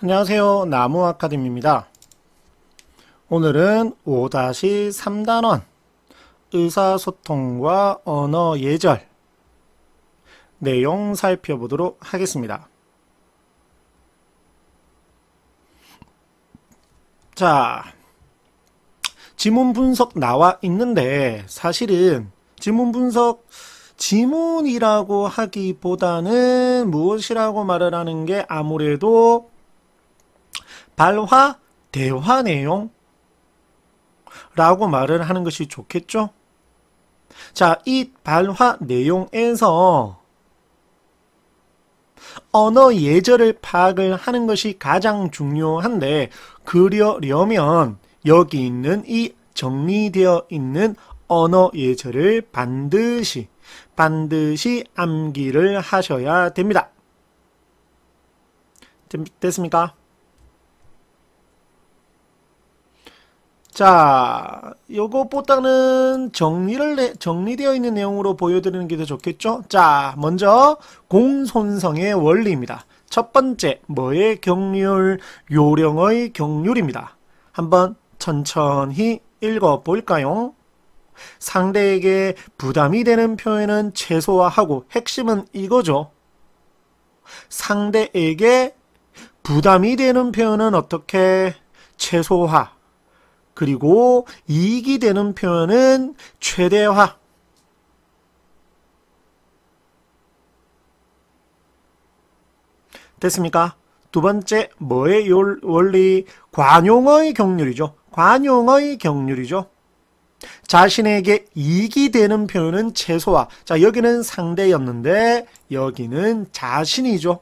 안녕하세요. 나무아카데미입니다. 오늘은 5-3단원 의사소통과 언어 예절 내용 살펴보도록 하겠습니다. 자, 지문 분석 나와 있는데 사실은 지문 분석 지문이라고 하기보다는 무엇이라고 말을 하는 게 아무래도 발화, 대화 내용 라고 말을 하는 것이 좋겠죠? 자, 이 발화 내용에서 언어 예절을 파악을 하는 것이 가장 중요한데 그러려면 여기 있는 이 정리되어 있는 언어 예절을 반드시 암기를 하셔야 됩니다. 됐습니까? 자, 요것보다는 정리되어 있는 내용으로 보여드리는 게 더 좋겠죠? 자, 먼저 공손성의 원리입니다. 첫 번째, 뭐의 경률? 요령의 경률입니다. 한번 천천히 읽어볼까요? 상대에게 부담이 되는 표현은 최소화하고, 핵심은 이거죠. 상대에게 부담이 되는 표현은 어떻게? 최소화. 그리고 이익이 되는 표현은 최대화. 됐습니까? 두 번째, 뭐의 원리? 관용의 경률이죠. 관용의 경률이죠. 자신에게 이익이 되는 표현은 최소화. 자, 여기는 상대였는데 여기는 자신이죠.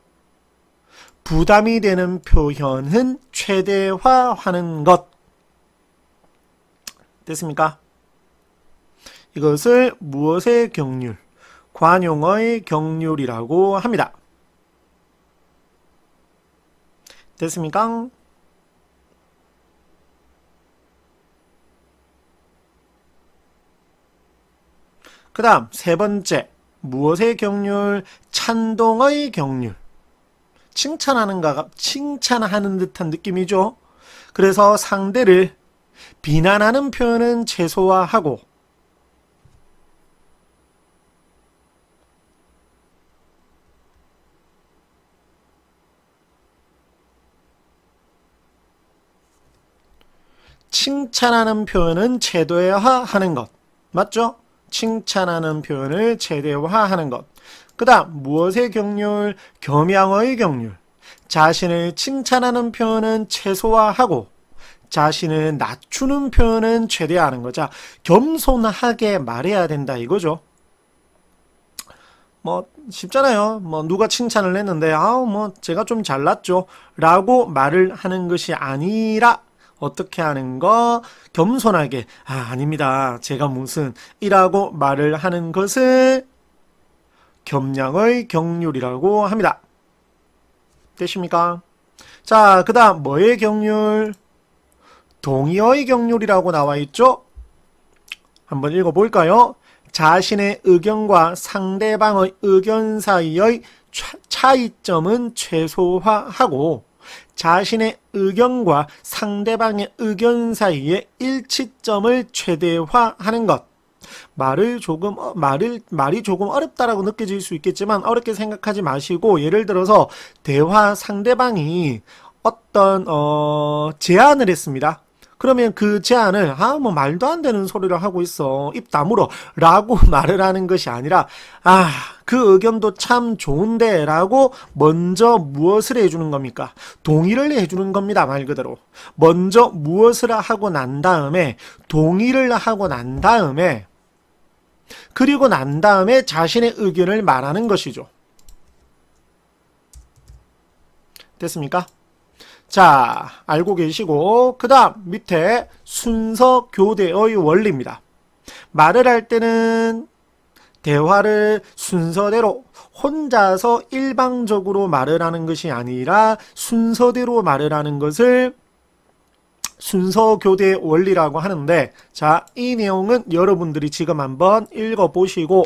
부담이 되는 표현은 최대화하는 것. 됐습니까? 이것을 무엇의 경률? 관용의 경률이라고 합니다. 됐습니까? 그 다음 세 번째, 무엇의 경률? 찬동의 경률. 칭찬하는 듯한 느낌이죠. 그래서 상대를 비난하는 표현은 최소화하고 칭찬하는 표현은 최대화하는 것. 맞죠? 칭찬하는 표현을 최대화하는 것. 그 다음 무엇의 경률? 겸양의 경률. 자신을 칭찬하는 표현은 최소화하고 자신을 낮추는 표현은 최대화하는 거죠. 겸손하게 말해야 된다 이거죠. 뭐 쉽잖아요. 뭐 누가 칭찬을 했는데 제가 좀 잘났죠 라고 말을 하는 것이 아니라 어떻게 하는 거? 겸손하게 아닙니다. 제가 무슨 이라고 말을 하는 것을 겸양의 경률이라고 합니다. 되십니까? 자, 그 다음 뭐의 경률? 동의의 경률이라고 나와 있죠? 한번 읽어볼까요? 자신의 의견과 상대방의 의견 사이의 차이점은 최소화하고 자신의 의견과 상대방의 의견 사이의 일치점을 최대화하는 것. 말이 조금 어렵다라고 느껴질 수 있겠지만 어렵게 생각하지 마시고, 예를 들어서 대화 상대방이 어떤 제안을 했습니다. 그러면 그 제안을 뭐 말도 안 되는 소리를 하고 있어, 입 다물어 라고 말을 하는 것이 아니라 그 의견도 참 좋은데 라고 먼저 무엇을 해주는 겁니까? 동의를 해주는 겁니다. 말 그대로 먼저 무엇을 하고 난 다음에 동의를 하고 난 다음에 그리고 난 다음에 자신의 의견을 말하는 것이죠. 됐습니까? 자, 알고 계시고 그 다음 밑에 순서 교대의 원리입니다. 말을 할 때는 대화를 순서대로 혼자서 일방적으로 말을 하는 것이 아니라 순서대로 말을 하는 것을 순서교대 원리라고 하는데, 자, 이 내용은 여러분들이 지금 한번 읽어보시고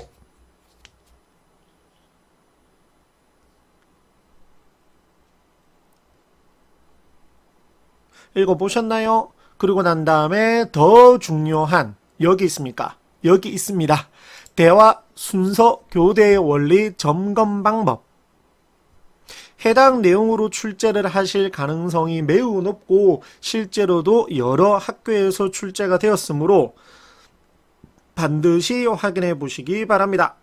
읽어보셨나요? 그리고 난 다음에 더 중요한 여기 있습니까? 여기 있습니다. 대화 순서 교대의 원리 점검 방법. 해당 내용으로 출제를 하실 가능성이 매우 높고 실제로도 여러 학교에서 출제가 되었으므로 반드시 확인해 보시기 바랍니다.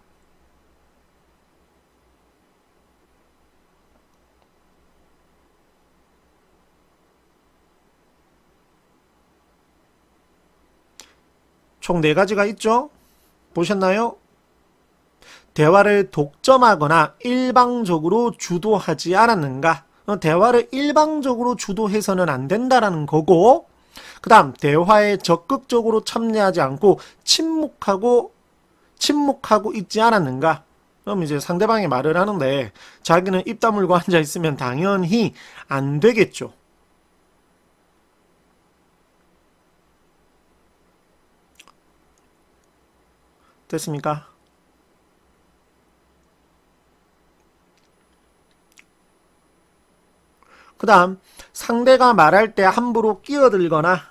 총 4가지가 있죠? 보셨나요? 대화를 독점하거나 일방적으로 주도하지 않았는가? 대화를 일방적으로 주도해서는 안 된다라는 거고, 그 다음 대화에 적극적으로 참여하지 않고 침묵하고 있지 않았는가? 그럼 이제 상대방이 말을 하는데 자기는 입 다물고 앉아 있으면 당연히 안 되겠죠. 됐습니까? 그 다음 상대가 말할 때 함부로 끼어들거나,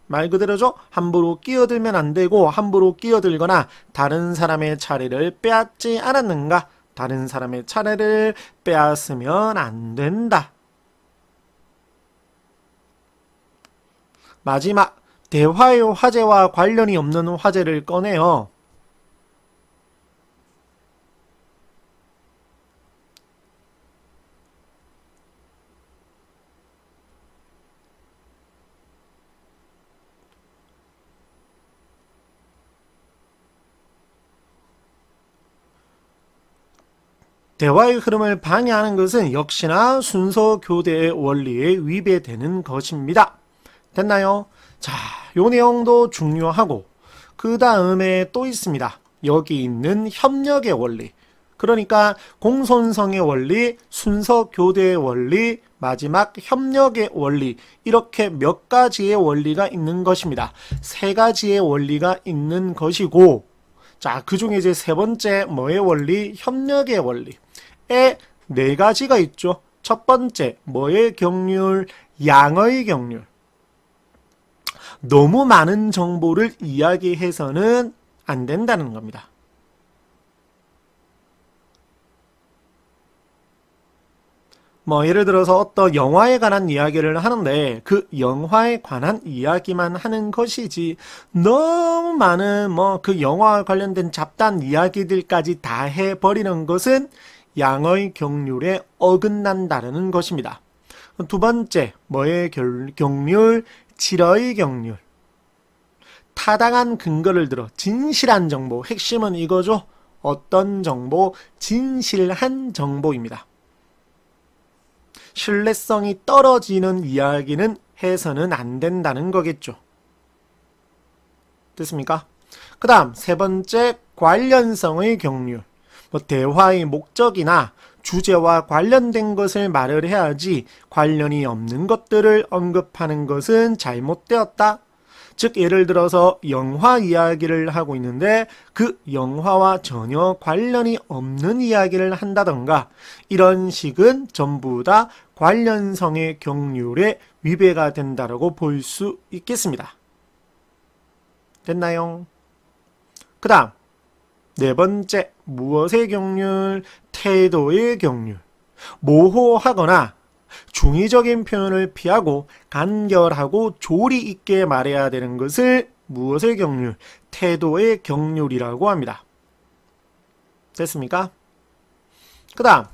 말 그대로죠. 함부로 끼어들면 안 되고 함부로 끼어들거나 다른 사람의 차례를 빼앗지 않았는가? 다른 사람의 차례를 빼앗으면 안 된다. 마지막, 대화의 화제와 관련이 없는 화제를 꺼내요. 대화의 흐름을 방해하는 것은 역시나 순서 교대의 원리에 위배되는 것입니다. 됐나요? 자, 요 내용도 중요하고 그 다음에 또 있습니다. 여기 있는 협력의 원리. 그러니까 공손성의 원리, 순서 교대의 원리, 마지막 협력의 원리, 이렇게 몇 가지의 원리가 있는 것입니다. 3가지의 원리가 있는 것이고, 자, 그 중에 이제 3번째 뭐의 원리? 협력의 원리에 4가지가 있죠. 첫 번째 뭐의 경률? 양의 경률. 너무 많은 정보를 이야기해서는 안 된다는 겁니다. 뭐 예를 들어서 어떤 영화에 관한 이야기를 하는데 그 영화에 관한 이야기만 하는 것이지 너무 많은 뭐 그 영화와 관련된 잡다한 이야기들까지 다 해버리는 것은 양의 경률에 어긋난다는 것입니다. 두 번째 뭐의 경률? 질의 경률. 타당한 근거를 들어 진실한 정보, 핵심은 이거죠. 어떤 정보? 진실한 정보입니다. 신뢰성이 떨어지는 이야기는 해서는 안 된다는 거겠죠. 됐습니까? 그 다음 3번째 관련성의 경률. 뭐 대화의 목적이나 주제와 관련된 것을 말을 해야지 관련이 없는 것들을 언급하는 것은 잘못되었다. 즉 예를 들어서 영화 이야기를 하고 있는데 그 영화와 전혀 관련이 없는 이야기를 한다던가 이런 식은 전부 다 관련성의 경률에 위배가 된다고 볼 수 있겠습니다. 됐나요? 그 다음 4번째 무엇의 경률? 태도의 경률. 모호하거나 중의적인 표현을 피하고 간결하고 조리 있게 말해야 되는 것을 무엇의 경률? 태도의 경률이라고 합니다. 됐습니까? 그 다음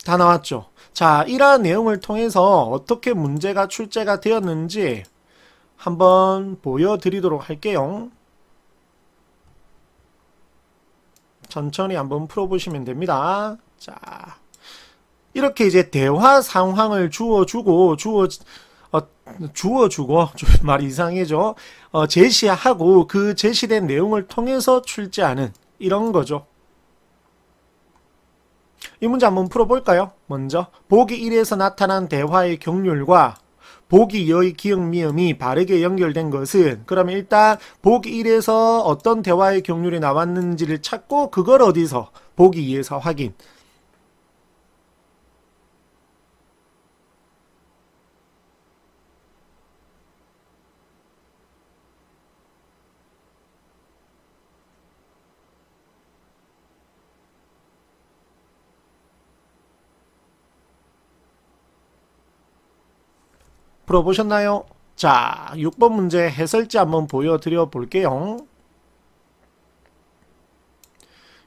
다 나왔죠. 자, 이러한 내용을 통해서 어떻게 문제가 출제가 되었는지 한번 보여드리도록 할게요. 천천히 한번 풀어보시면 됩니다. 자, 이렇게 이제 대화 상황을 주어주고 말이 이상해져. 제시하고 그 제시된 내용을 통해서 출제하는 이런 거죠. 이 문제 한번 풀어볼까요? 먼저 보기 1에서 나타난 대화의 경률과 보기 2의 기역 미음이 바르게 연결된 것은, 그러면 일단 보기 1에서 어떤 대화의 경률이 나왔는지를 찾고 그걸 어디서? 보기 2에서 확인. 풀어보셨나요? 자, 6번 문제 해설지 한번 보여드려 볼게요.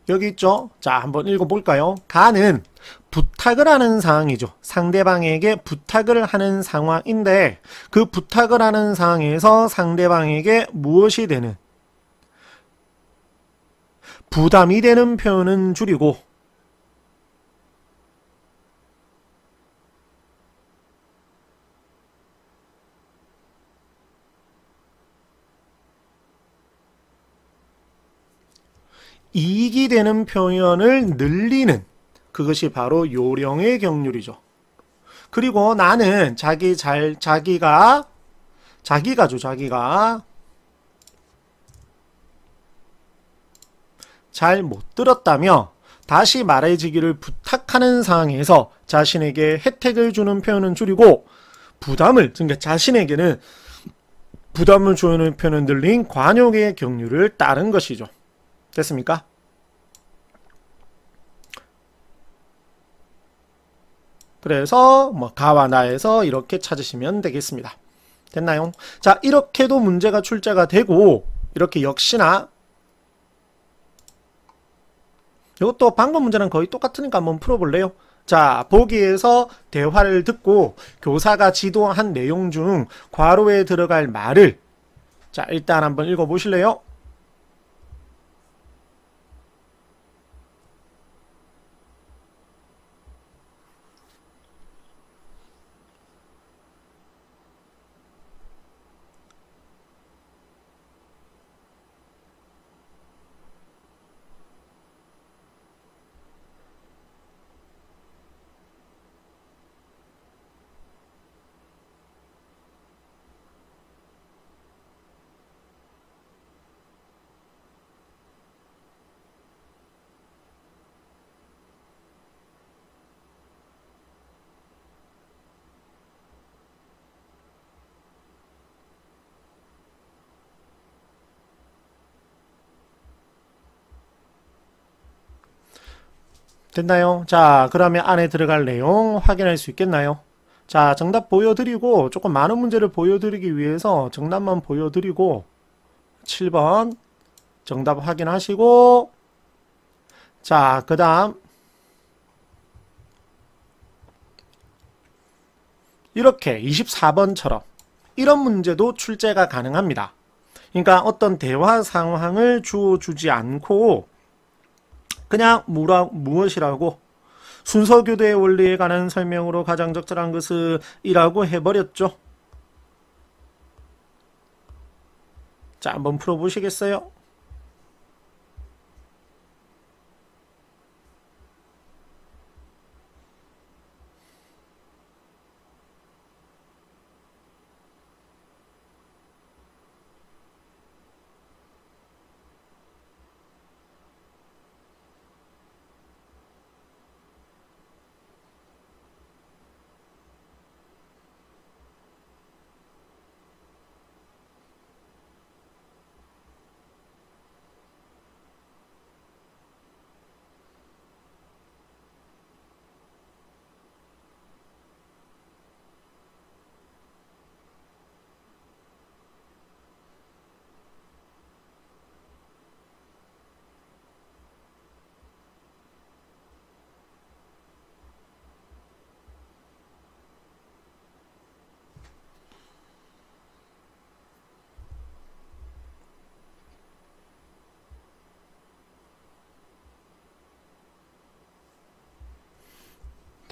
여기 있죠? 자, 한번 읽어볼까요? 가는 부탁을 하는 상황이죠. 상대방에게 부탁을 하는 상황인데 그 부탁을 하는 상황에서 상대방에게 무엇이 되는? 부담이 되는 표현은 줄이고 이익이 되는 표현을 늘리는 그것이 바로 요령의 경률이죠. 그리고 나는 자기가 잘 못 들었다며 다시 말해주기를 부탁하는 상황에서 자신에게 혜택을 주는 표현은 줄이고 그러니까 자신에게는 부담을 주는 표현을 늘린 관용의 경률을 따른 것이죠. 됐습니까? 그래서 가와 나에서 이렇게 찾으시면 되겠습니다. 됐나요? 자, 이렇게도 문제가 출제가 되고 이렇게 역시나 이것도 방금 문제랑 거의 똑같으니까 한번 풀어볼래요? 자, 보기에서 대화를 듣고 교사가 지도한 내용 중 괄호에 들어갈 말을 자, 일단 한번 읽어보실래요? 됐나요? 자, 그러면 안에 들어갈 내용 확인할 수 있겠나요? 자, 정답 보여드리고 조금 많은 문제를 보여드리기 위해서 정답만 보여드리고 7번 정답 확인하시고 자, 그 다음 이렇게 24번처럼 이런 문제도 출제가 가능합니다. 그러니까 어떤 대화 상황을 주어주지 않고 그냥 무엇이라고 순서 교대의 원리에 관한 설명으로 가장 적절한 것은 이라고 해버렸죠. 자, 한번 풀어보시겠어요?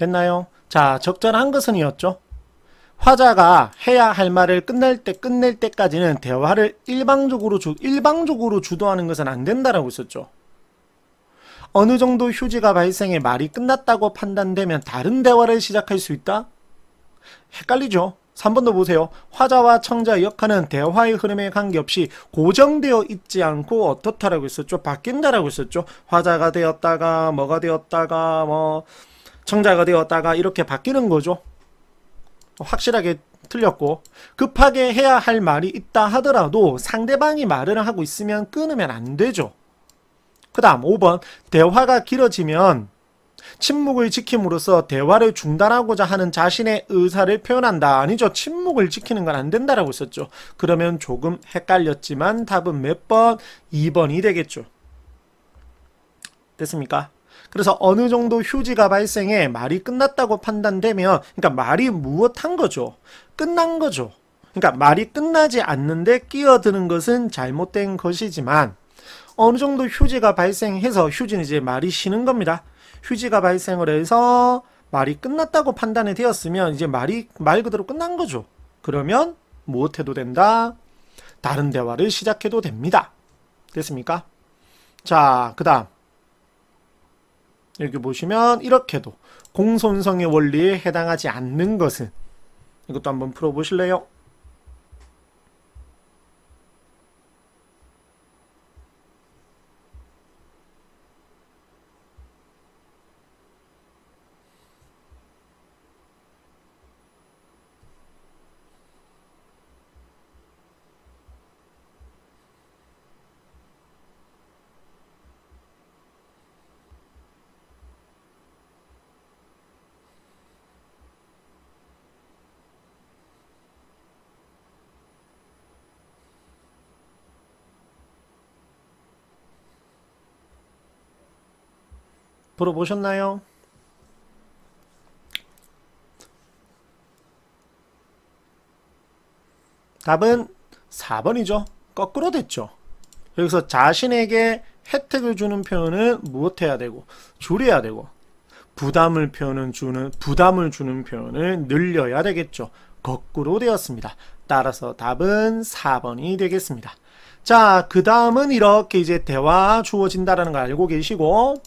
됐나요? 자, 적절한 것은 이었죠. 화자가 해야 할 말을 끝낼 때까지는 대화를 일방적으로 주도하는 것은 안 된다라고 했었죠. 어느 정도 휴지가 발생해 말이 끝났다고 판단되면 다른 대화를 시작할 수 있다? 헷갈리죠? 3번 더 보세요. 화자와 청자의 역할은 대화의 흐름에 관계없이 고정되어 있지 않고 어떻다라고 했었죠? 바뀐다라고 했었죠? 화자가 되었다가 뭐가 되었다가 청자가 되었다가 이렇게 바뀌는 거죠. 확실하게 틀렸고 급하게 해야 할 말이 있다 하더라도 상대방이 말을 하고 있으면 끊으면 안 되죠. 그 다음 5번 대화가 길어지면 침묵을 지킴으로써 대화를 중단하고자 하는 자신의 의사를 표현한다. 아니죠. 침묵을 지키는 건 안 된다라고 썼죠. 그러면 조금 헷갈렸지만 답은 몇 번? 2번이 되겠죠. 됐습니까? 그래서 어느 정도 휴지가 발생해 말이 끝났다고 판단되면, 그러니까 말이 무엇한 거죠? 끝난 거죠. 그러니까 말이 끝나지 않는데 끼어드는 것은 잘못된 것이지만, 어느 정도 휴지가 발생해서, 휴지는 이제 말이 쉬는 겁니다. 휴지가 발생을 해서 말이 끝났다고 판단이 되었으면 이제 말이 말 그대로 끝난 거죠. 그러면 무엇해도 된다? 다른 대화를 시작해도 됩니다. 됐습니까? 자, 그 다음 여기 보시면 이렇게도 공손성의 원리에 해당하지 않는 것은, 이것도 한번 풀어보실래요? 풀어보셨나요? 답은 4번이죠. 거꾸로 됐죠. 여기서 자신에게 혜택을 주는 표현은 무엇해야 되고 줄여야 되고, 부담을 주는 표현을 늘려야 되겠죠. 거꾸로 되었습니다. 따라서 답은 4번이 되겠습니다. 자, 그 다음은 이렇게 이제 대화 주어진다라는 걸 알고 계시고,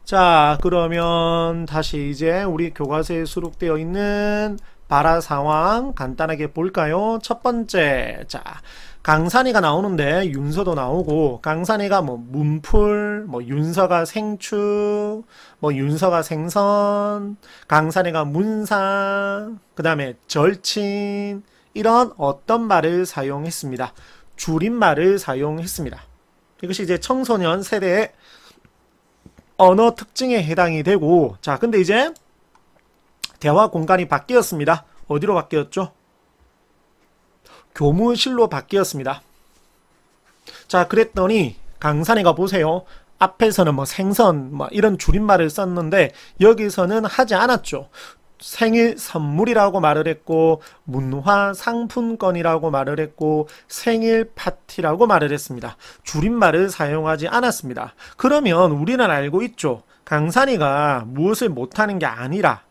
자, 그러면 다시 이제 우리 교과서에 수록되어 있는 발화 상황 간단하게 볼까요? 첫 번째, 자, 강산이가 나오는데 윤서도 나오고, 강산이가 뭐 문풀, 뭐 윤서가 생축, 뭐 윤서가 생선, 강산이가 문상, 그 다음에 절친, 이런 어떤 말을 사용했습니다. 줄임말을 사용했습니다. 이것이 이제 청소년 세대의 언어 특징에 해당이 되고, 자, 근데 이제 대화 공간이 바뀌었습니다. 어디로 바뀌었죠? 교무실로 바뀌었습니다. 자, 그랬더니 강산이가 보세요. 앞에서는 뭐 생선 뭐 이런 줄임말을 썼는데 여기서는 하지 않았죠. 생일 선물이라고 말을 했고, 문화 상품권이라고 말을 했고, 생일 파티라고 말을 했습니다. 줄임말을 사용하지 않았습니다. 그러면 우리는 알고 있죠. 강산이가 무엇을 못하는 게 아니라,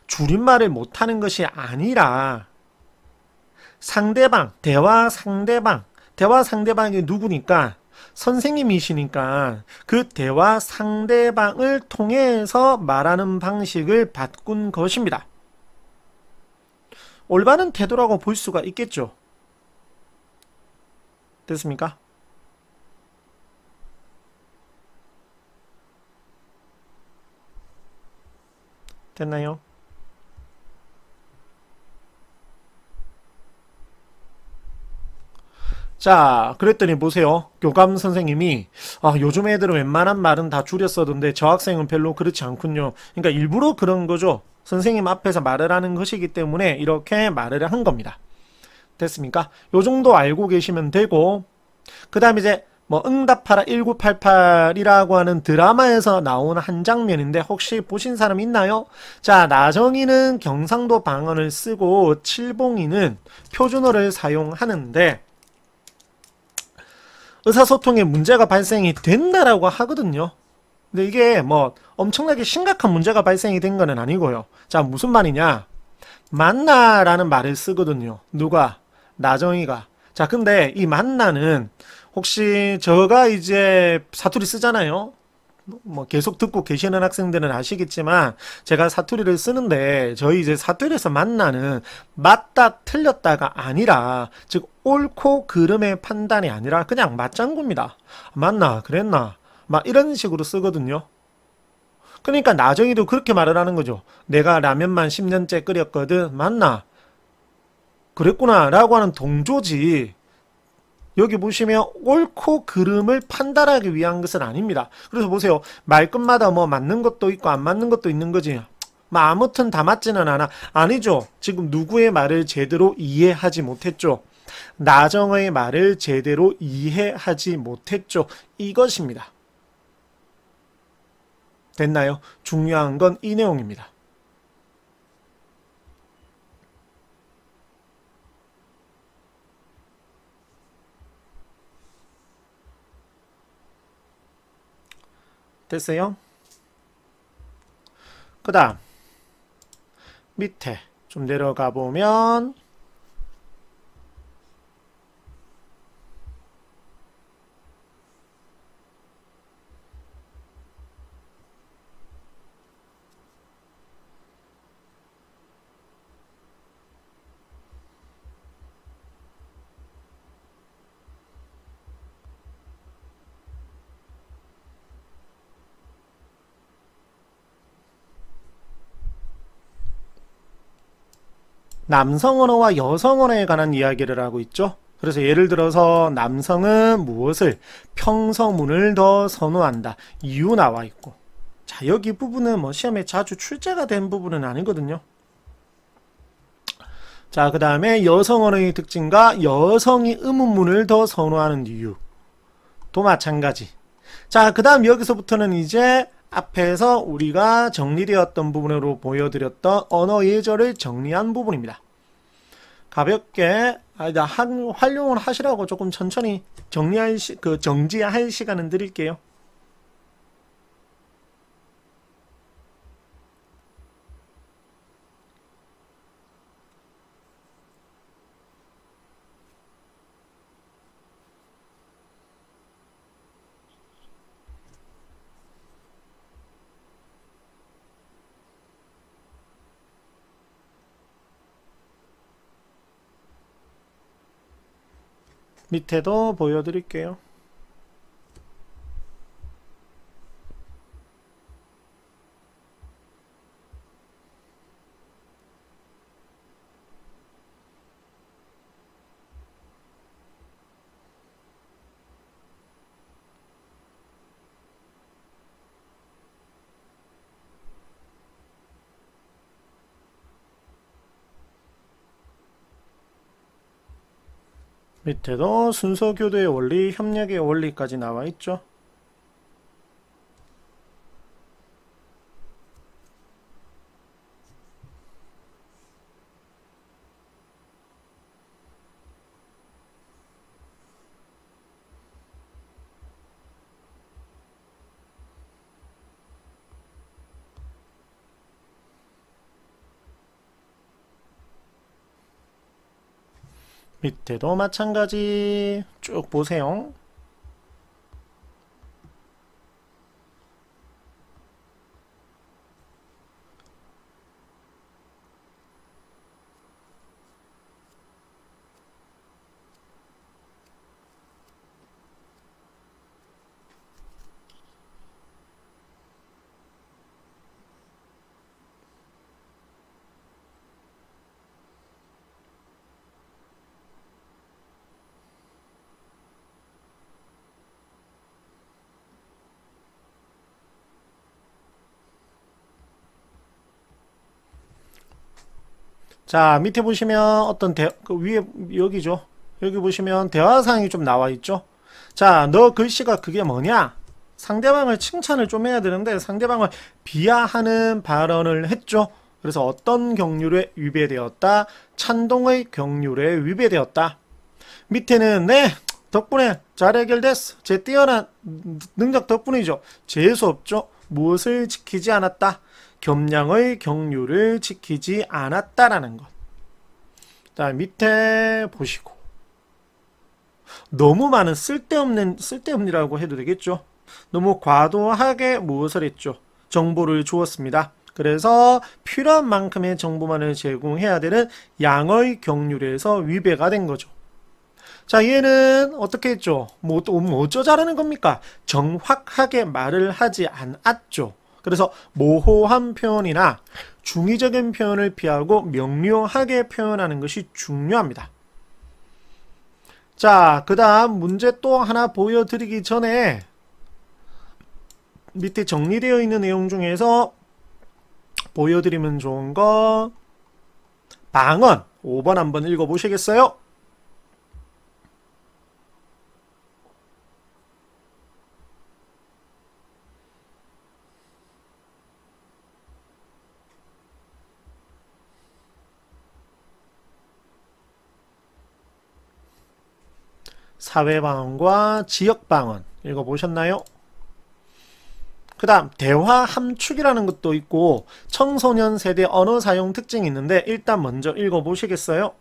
줄임말을 못하는 것이 아니라 상대방, 대화 상대방이 누구니까? 선생님이시니까 그 대화 상대방을 통해서 말하는 방식을 바꾼 것입니다. 올바른 태도라고 볼 수가 있겠죠. 됐습니까? 됐나요? 자, 그랬더니 보세요. 교감 선생님이 요즘 애들은 웬만한 말은 다 줄여 써던데 저 학생은 별로 그렇지 않군요. 그러니까 일부러 그런 거죠. 선생님 앞에서 말을 하는 것이기 때문에 이렇게 말을 한 겁니다. 됐습니까? 요 정도 알고 계시면 되고, 그 다음에 이제 뭐 응답하라 1988이라고 하는 드라마에서 나온 한 장면인데 혹시 보신 사람 있나요? 자, 나정이는 경상도 방언을 쓰고 칠봉이는 표준어를 사용하는데 의사소통에 문제가 발생이 된다라고 하거든요. 근데 이게 뭐 엄청나게 심각한 문제가 발생이 된 거는 아니고요. 자, 무슨 말이냐? 만나라는 말을 쓰거든요. 누가? 나정이가. 자, 근데 이 만나는 혹시 저가 이제 사투리 쓰잖아요. 뭐 계속 듣고 계시는 학생들은 아시겠지만 제가 사투리를 쓰는데 저희 이제 사투리에서 만나는 맞다 틀렸다가 아니라, 즉 옳고 그름의 판단이 아니라 그냥 맞장구입니다. 맞나 그랬나 막 이런 식으로 쓰거든요. 그러니까 나정이도 그렇게 말을 하는 거죠. 내가 라면만 10년째 끓였거든. 맞나 그랬구나 라고 하는 동조지. 여기 보시면 옳고 그름을 판단하기 위한 것은 아닙니다. 그래서 보세요. 말끝마다 뭐 맞는 것도 있고 안 맞는 것도 있는 거지. 뭐 아무튼 다 맞지는 않아. 아니죠. 지금 누구의 말을 제대로 이해하지 못했죠. 나정의 말을 제대로 이해하지 못했죠. 이것입니다. 됐나요? 중요한 건 이 내용입니다. 됐어요? 그 다음 밑에 좀 내려가 보면 남성 언어와 여성 언어에 관한 이야기를 하고 있죠. 그래서 예를 들어서 남성은 무엇을 평서문을 더 선호한다. 이유 나와 있고. 자, 여기 부분은 뭐 시험에 자주 출제가 된 부분은 아니거든요. 자, 그 다음에 여성 언어의 특징과 여성이 의문문을 더 선호하는 이유도 마찬가지. 자, 그 다음 여기서부터는 이제 앞에서 우리가 정리되었던 부분으로 보여드렸던 언어 예절을 정리한 부분입니다. 가볍게 활용을 하시라고 조금 천천히 정지할 시간은 드릴게요. 밑에도 보여드릴게요. 밑에도 순서 교대의 원리, 협력의 원리까지 나와 있죠. 밑에도 마찬가지 쭉 보세요. 자, 밑에 보시면 어떤 그 위에 여기죠. 여기 보시면 대화사항이 좀 나와 있죠. 자, 너 글씨가 그게 뭐냐? 상대방을 칭찬을 좀 해야 되는데 상대방을 비하하는 발언을 했죠. 그래서 어떤 경륜에 위배되었다? 찬동의 경륜에 위배되었다. 밑에는 네, 덕분에 잘 해결됐어. 제 뛰어난 능력 덕분이죠. 재수 없죠. 무엇을 지키지 않았다? 겸양의 경륜을 지키지 않았다라는 것. 자, 밑에 보시고 너무 많은 쓸데없니라고 해도 되겠죠. 너무 과도하게 무엇을 했죠? 정보를 주었습니다. 그래서 필요한 만큼의 정보만을 제공해야 되는 양의 경륜에서 위배가 된 거죠. 자, 얘는 어떻게 했죠? 뭐 어쩌자라는 겁니까? 정확하게 말을 하지 않았죠. 그래서 모호한 표현이나 중의적인 표현을 피하고 명료하게 표현하는 것이 중요합니다. 자, 그 다음 문제 또 하나 보여드리기 전에 밑에 정리되어 있는 내용 중에서 보여드리면 좋은 거 방언 5번 한번 읽어보시겠어요? 사회방언과 지역방언 읽어보셨나요? 그 다음 대화 함축이라는 것도 있고 청소년 세대 언어 사용 특징이 있는데 일단 먼저 읽어보시겠어요?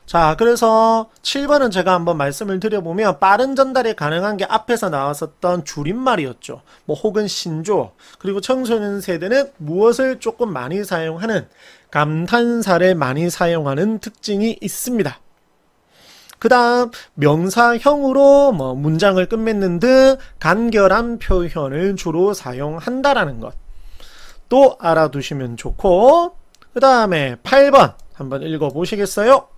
자, 그래서 7번은 제가 한번 말씀을 드려보면 빠른 전달이 가능한 게 앞에서 나왔었던 줄임말이었죠. 뭐 혹은 신조어. 그리고 청소년 세대는 무엇을 조금 많이 사용하는 감탄사를 많이 사용하는 특징이 있습니다. 그 다음 명사형으로 뭐 문장을 끝맺는 등 간결한 표현을 주로 사용한다라는 것. 또 알아두시면 좋고 그 다음에 8번 한번 읽어보시겠어요?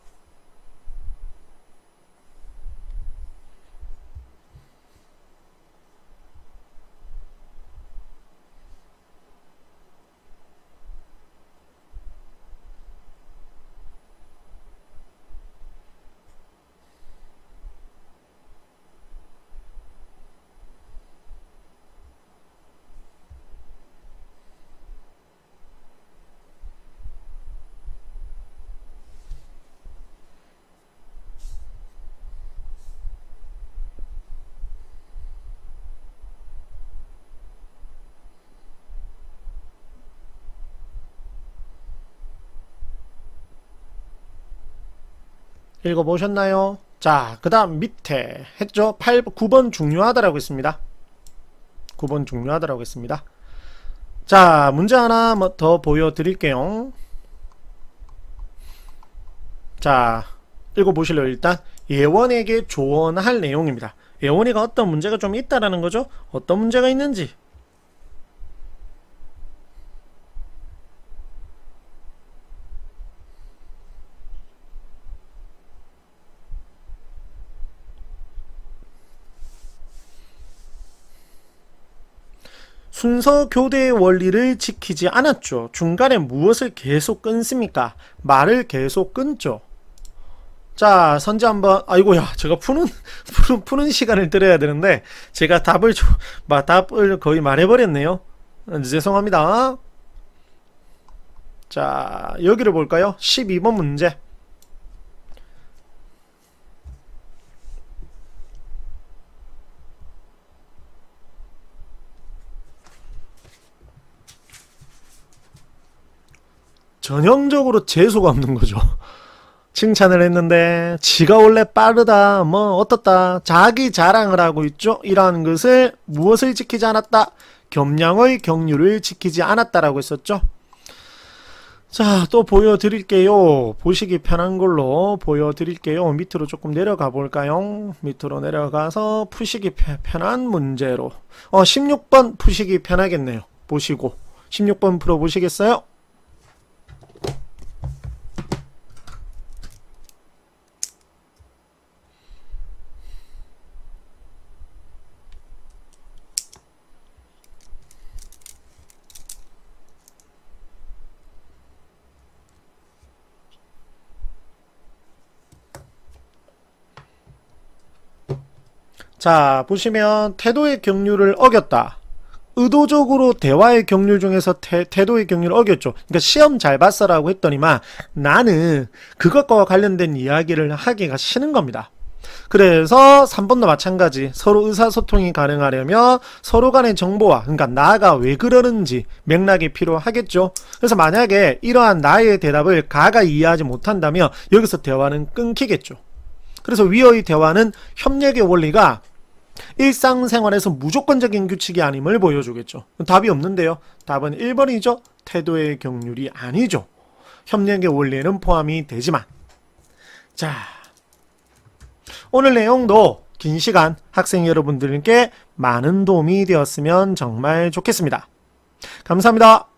읽어보셨나요? 자, 그 다음 밑에 했죠? 9번 중요하다라고 했습니다. 9번 중요하다라고 했습니다. 자, 문제 하나 더 보여드릴게요. 자, 읽어보실래요? 일단 예원에게 조언할 내용입니다. 예원이가 어떤 문제가 좀 있다라는 거죠? 어떤 문제가 있는지. 순서 교대의 원리를 지키지 않았죠. 중간에 무엇을 계속 끊습니까? 말을 계속 끊죠. 자, 선지 한번, 아이고야, 제가 푸는 시간을 드려야 되는데, 제가 답을 거의 말해버렸네요. 죄송합니다. 자, 여기를 볼까요? 12번 문제. 전형적으로 재수가 없는 거죠. 칭찬을 했는데 지가 원래 빠르다 뭐 어떻다 자기 자랑을 하고 있죠. 이러한 것을 무엇을 지키지 않았다? 겸양의 경륜을 지키지 않았다라고 했었죠. 자, 또 보여드릴게요. 보시기 편한 걸로 보여드릴게요. 밑으로 조금 내려가 볼까요? 밑으로 내려가서 푸시기 편한 문제로 16번 푸시기 편하겠네요. 보시고 16번 풀어보시겠어요? 자, 보시면 태도의 경륜을 어겼다. 의도적으로 대화의 경륜 중에서 태도의 경륜을 어겼죠. 그러니까 시험 잘 봤어라고 했더니만 나는 그것과 관련된 이야기를 하기가 싫은 겁니다. 그래서 3번도 마찬가지 서로 의사소통이 가능하려면 서로 간의 정보와 그러니까 나가 왜 그러는지 맥락이 필요하겠죠. 그래서 만약에 이러한 나의 대답을 가가 이해하지 못한다면 여기서 대화는 끊기겠죠. 그래서 위의 대화는 협력의 원리가 일상생활에서 무조건적인 규칙이 아님을 보여주겠죠. 답이 없는데요. 답은 1번이죠. 태도의 경륜이 아니죠. 협력의 원리에는 포함이 되지만 자, 오늘 내용도 긴 시간 학생 여러분들께 많은 도움이 되었으면 정말 좋겠습니다. 감사합니다.